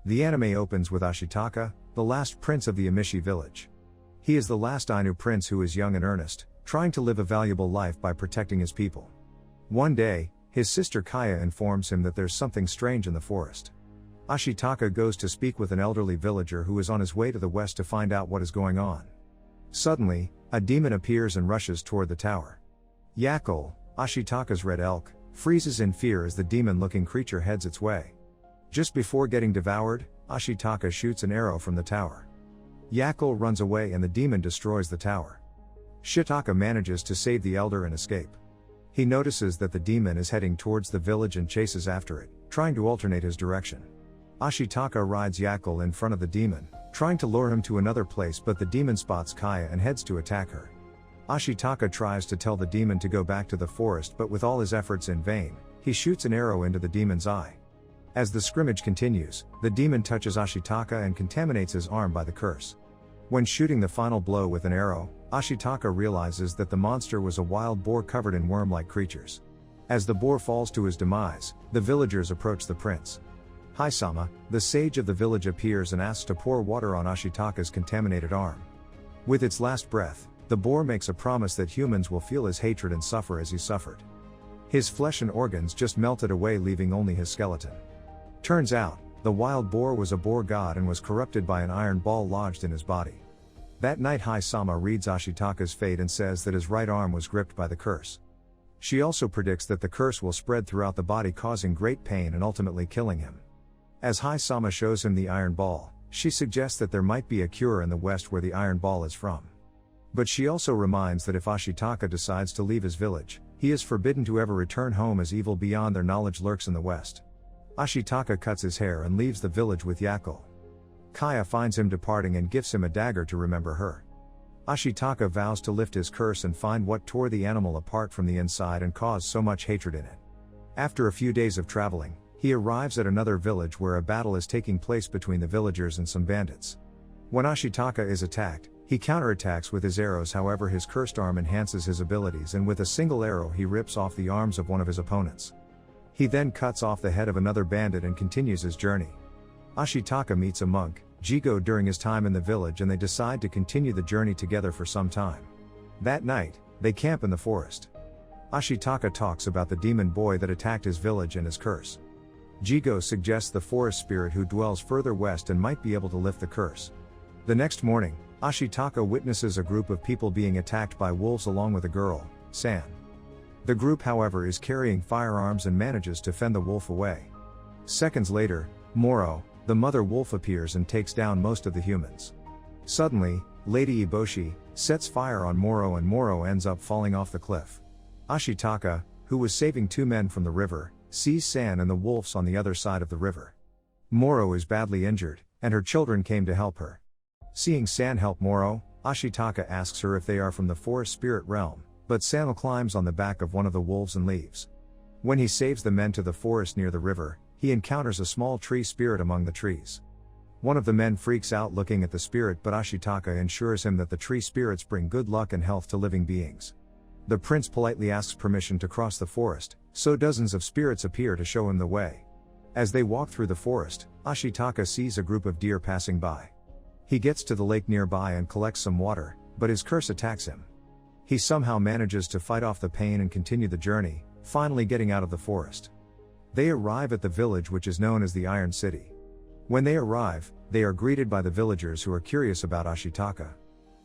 The anime opens with Ashitaka, the last prince of the Emishi village. He is the last Ainu prince who is young and earnest, trying to live a valuable life by protecting his people. One day, his sister Kaya informs him that there's something strange in the forest. Ashitaka goes to speak with an elderly villager who is on his way to the west to find out what is going on. Suddenly, a demon appears and rushes toward the tower. Yakul, Ashitaka's red elk, freezes in fear as the demon-looking creature heads its way. Just before getting devoured, Ashitaka shoots an arrow from the tower. Yakul runs away and the demon destroys the tower. Shitaka manages to save the elder and escape. He notices that the demon is heading towards the village and chases after it, trying to alternate his direction. Ashitaka rides Yakul in front of the demon, trying to lure him to another place, but the demon spots Kaya and heads to attack her. Ashitaka tries to tell the demon to go back to the forest, but with all his efforts in vain, he shoots an arrow into the demon's eye. As the scrimmage continues, the demon touches Ashitaka and contaminates his arm by the curse. When shooting the final blow with an arrow, Ashitaka realizes that the monster was a wild boar covered in worm-like creatures. As the boar falls to his demise, the villagers approach the prince. Haisama, the sage of the village, appears and asks to pour water on Ashitaka's contaminated arm. With its last breath, the boar makes a promise that humans will feel his hatred and suffer as he suffered. His flesh and organs just melted away, leaving only his skeleton. Turns out, the wild boar was a boar god and was corrupted by an iron ball lodged in his body. That night, Haisama reads Ashitaka's fate and says that his right arm was gripped by the curse. She also predicts that the curse will spread throughout the body, causing great pain and ultimately killing him. As Haisama shows him the iron ball, she suggests that there might be a cure in the west where the iron ball is from. But she also reminds that if Ashitaka decides to leave his village, he is forbidden to ever return home, as evil beyond their knowledge lurks in the west. Ashitaka cuts his hair and leaves the village with Yakul. Kaya finds him departing and gifts him a dagger to remember her. Ashitaka vows to lift his curse and find what tore the animal apart from the inside and caused so much hatred in it. After a few days of traveling, he arrives at another village where a battle is taking place between the villagers and some bandits. When Ashitaka is attacked, he counterattacks with his arrows. However, his cursed arm enhances his abilities, and with a single arrow he rips off the arms of one of his opponents. He then cuts off the head of another bandit and continues his journey. Ashitaka meets a monk, Jigo, during his time in the village, and they decide to continue the journey together for some time. That night, they camp in the forest. Ashitaka talks about the demon boy that attacked his village and his curse. Jigo suggests the forest spirit who dwells further west and might be able to lift the curse. The next morning, Ashitaka witnesses a group of people being attacked by wolves along with a girl, San. The group, however, is carrying firearms and manages to fend the wolf away. Seconds later, Moro, the mother wolf, appears and takes down most of the humans. Suddenly, Lady Eboshi sets fire on Moro and Moro ends up falling off the cliff. Ashitaka, who was saving two men from the river, sees San and the wolves on the other side of the river. Moro is badly injured, and her children came to help her. Seeing San help Moro, Ashitaka asks her if they are from the forest spirit realm, but San climbs on the back of one of the wolves and leaves. When he saves the men to the forest near the river, he encounters a small tree spirit among the trees. One of the men freaks out looking at the spirit, but Ashitaka ensures him that the tree spirits bring good luck and health to living beings. The prince politely asks permission to cross the forest, so dozens of spirits appear to show him the way. As they walk through the forest, Ashitaka sees a group of deer passing by. He gets to the lake nearby and collects some water, but his curse attacks him. He somehow manages to fight off the pain and continue the journey, finally getting out of the forest. They arrive at the village, which is known as the Iron City. When they arrive, they are greeted by the villagers who are curious about Ashitaka.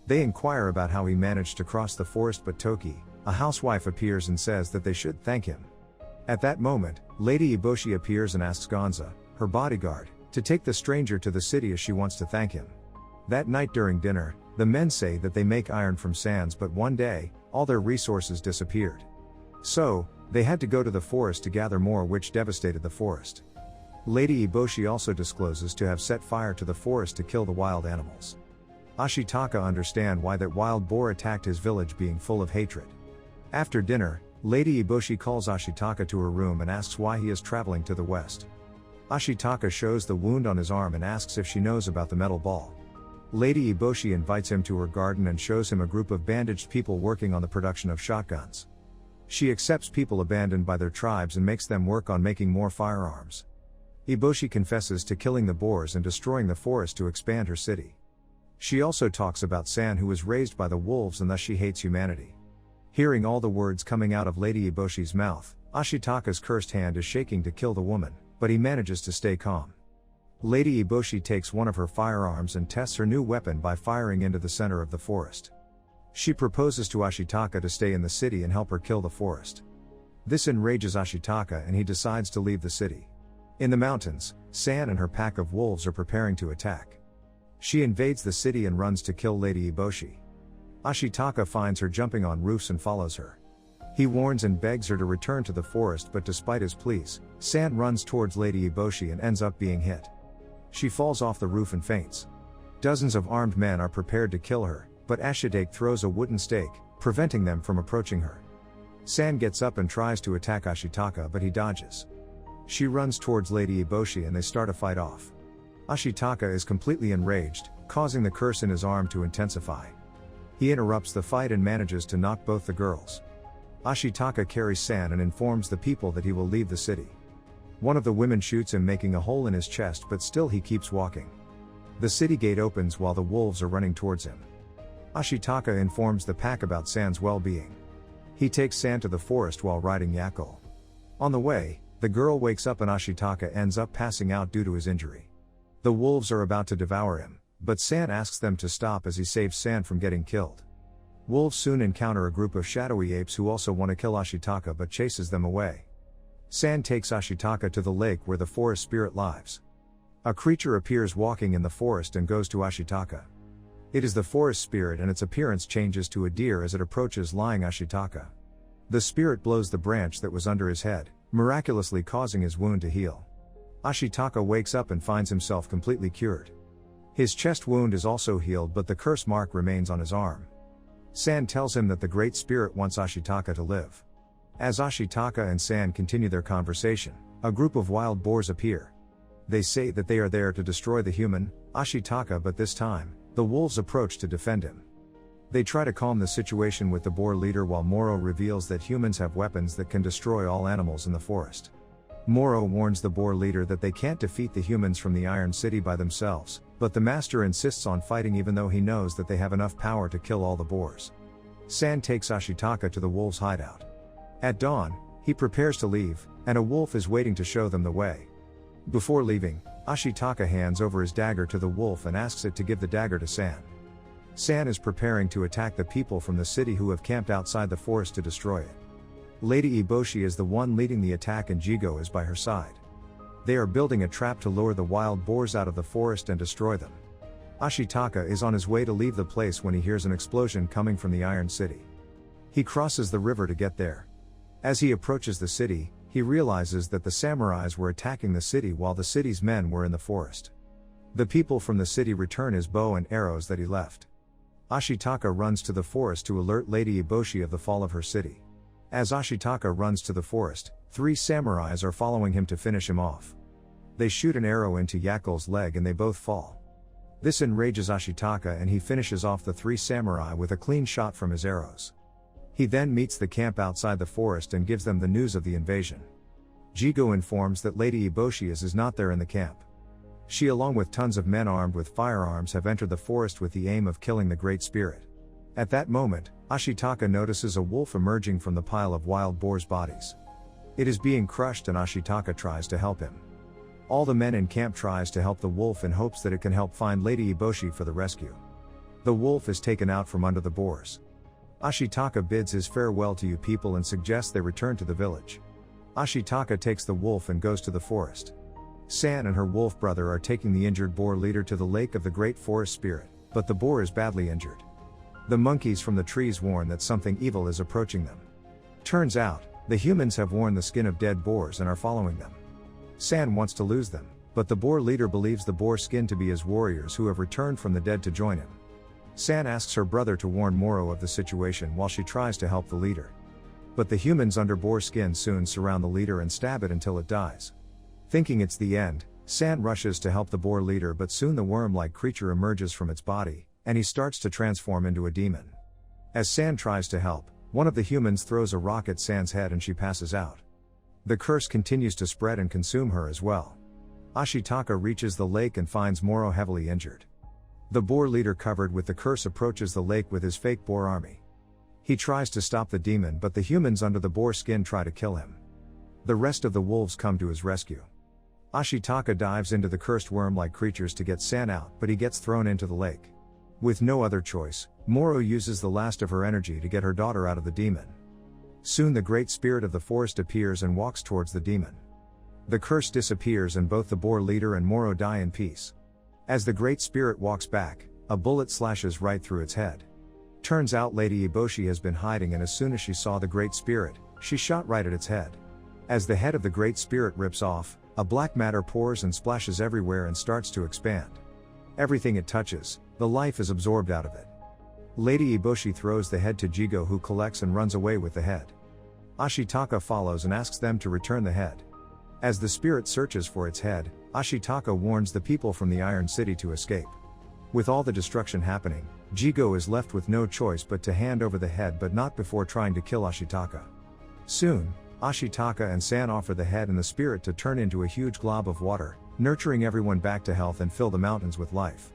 They inquire about how he managed to cross the forest, but Toki, a housewife, appears and says that they should thank him. At that moment, Lady Eboshi appears and asks Gonza, her bodyguard, to take the stranger to the city as she wants to thank him. That night during dinner, the men say that they make iron from sands, but one day, all their resources disappeared. So, they had to go to the forest to gather more, which devastated the forest. Lady Eboshi also discloses to have set fire to the forest to kill the wild animals. Ashitaka understands why that wild boar attacked his village, being full of hatred. After dinner, Lady Eboshi calls Ashitaka to her room and asks why he is traveling to the west. Ashitaka shows the wound on his arm and asks if she knows about the metal ball. Lady Eboshi invites him to her garden and shows him a group of bandaged people working on the production of shotguns. She accepts people abandoned by their tribes and makes them work on making more firearms. Eboshi confesses to killing the boars and destroying the forest to expand her city. She also talks about San, who was raised by the wolves and thus she hates humanity. Hearing all the words coming out of Lady Eboshi's mouth, Ashitaka's cursed hand is shaking to kill the woman, but he manages to stay calm. Lady Eboshi takes one of her firearms and tests her new weapon by firing into the center of the forest. She proposes to Ashitaka to stay in the city and help her kill the forest. This enrages Ashitaka and he decides to leave the city. In the mountains, San and her pack of wolves are preparing to attack. She invades the city and runs to kill Lady Eboshi. Ashitaka finds her jumping on roofs and follows her. He warns and begs her to return to the forest, but despite his pleas, San runs towards Lady Eboshi and ends up being hit. She falls off the roof and faints. Dozens of armed men are prepared to kill her, but Ashitaka throws a wooden stake, preventing them from approaching her. San gets up and tries to attack Ashitaka, but he dodges. She runs towards Lady Eboshi and they start a fight off. Ashitaka is completely enraged, causing the curse in his arm to intensify. He interrupts the fight and manages to knock both the girls. Ashitaka carries San and informs the people that he will leave the city. One of the women shoots him, making a hole in his chest, but still he keeps walking. The city gate opens while the wolves are running towards him. Ashitaka informs the pack about San's well-being. He takes San to the forest while riding Yakul. On the way, the girl wakes up and Ashitaka ends up passing out due to his injury. The wolves are about to devour him, but San asks them to stop as he saves San from getting killed. Wolves soon encounter a group of shadowy apes who also want to kill Ashitaka but chases them away. San takes Ashitaka to the lake where the forest spirit lives. A creature appears walking in the forest and goes to Ashitaka. It is the forest spirit and its appearance changes to a deer as it approaches lying Ashitaka. The spirit blows the branch that was under his head, miraculously causing his wound to heal. Ashitaka wakes up and finds himself completely cured. His chest wound is also healed, but the curse mark remains on his arm. San tells him that the Great Spirit wants Ashitaka to live. As Ashitaka and San continue their conversation, a group of wild boars appear. They say that they are there to destroy the human, Ashitaka, but this time, the wolves approach to defend him. They try to calm the situation with the boar leader while Moro reveals that humans have weapons that can destroy all animals in the forest. Moro warns the boar leader that they can't defeat the humans from the Iron City by themselves, but the master insists on fighting even though he knows that they have enough power to kill all the boars. San takes Ashitaka to the wolves' hideout. At dawn, he prepares to leave, and a wolf is waiting to show them the way. Before leaving, Ashitaka hands over his dagger to the wolf and asks it to give the dagger to San. San is preparing to attack the people from the city who have camped outside the forest to destroy it. Lady Eboshi is the one leading the attack and Jigo is by her side. They are building a trap to lure the wild boars out of the forest and destroy them. Ashitaka is on his way to leave the place when he hears an explosion coming from the Iron City. He crosses the river to get there. As he approaches the city, he realizes that the samurais were attacking the city while the city's men were in the forest. The people from the city return his bow and arrows that he left. Ashitaka runs to the forest to alert Lady Eboshi of the fall of her city. As Ashitaka runs to the forest, 3 samurais are following him to finish him off. They shoot an arrow into Yakul's leg and they both fall. This enrages Ashitaka and he finishes off the 3 samurai with a clean shot from his arrows. He then meets the camp outside the forest and gives them the news of the invasion. Jigo informs that Lady Eboshi is not there in the camp. She, along with tons of men armed with firearms, have entered the forest with the aim of killing the Great Spirit. At that moment, Ashitaka notices a wolf emerging from the pile of wild boars' bodies. It is being crushed and Ashitaka tries to help him. All the men in camp tries to help the wolf in hopes that it can help find Lady Eboshi for the rescue. The wolf is taken out from under the boars. Ashitaka bids his farewell to you people and suggests they return to the village. Ashitaka takes the wolf and goes to the forest. San and her wolf brother are taking the injured boar leader to the lake of the Great Forest Spirit, but the boar is badly injured. The monkeys from the trees warn that something evil is approaching them. Turns out, the humans have worn the skin of dead boars and are following them. San wants to lose them, but the boar leader believes the boar skin to be his warriors who have returned from the dead to join him. San asks her brother to warn Moro of the situation while she tries to help the leader. But the humans under boar skin soon surround the leader and stab it until it dies. Thinking it's the end, San rushes to help the boar leader, but soon the worm-like creature emerges from its body, and he starts to transform into a demon. As San tries to help, one of the humans throws a rock at San's head and she passes out. The curse continues to spread and consume her as well. Ashitaka reaches the lake and finds Moro heavily injured. The boar leader covered with the curse approaches the lake with his fake boar army. He tries to stop the demon, but the humans under the boar skin try to kill him. The rest of the wolves come to his rescue. Ashitaka dives into the cursed worm-like creatures to get San out, but he gets thrown into the lake. With no other choice, Moro uses the last of her energy to get her daughter out of the demon. Soon the great spirit of the forest appears and walks towards the demon. The curse disappears and both the boar leader and Moro die in peace. As the great spirit walks back, a bullet slashes right through its head. Turns out Lady Eboshi has been hiding, and as soon as she saw the great spirit, she shot right at its head. As the head of the great spirit rips off, a black matter pours and splashes everywhere and starts to expand. Everything it touches, the life is absorbed out of it. Lady Eboshi throws the head to Jigo, who collects and runs away with the head. Ashitaka follows and asks them to return the head. As the spirit searches for its head, Ashitaka warns the people from the Iron City to escape. With all the destruction happening, Jigo is left with no choice but to hand over the head, but not before trying to kill Ashitaka. Soon, Ashitaka and San offer the head and the spirit to turn into a huge glob of water, nurturing everyone back to health and fill the mountains with life.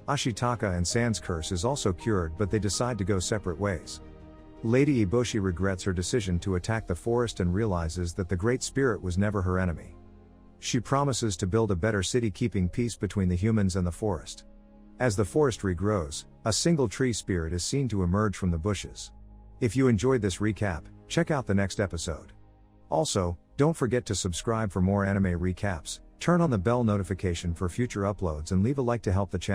Ashitaka and San's curse is also cured, but they decide to go separate ways. Lady Eboshi regrets her decision to attack the forest and realizes that the Great Spirit was never her enemy. She promises to build a better city, keeping peace between the humans and the forest. As the forest regrows, a single tree spirit is seen to emerge from the bushes. If you enjoyed this recap, check out the next episode. Also, don't forget to subscribe for more anime recaps, turn on the bell notification for future uploads, and leave a like to help the channel.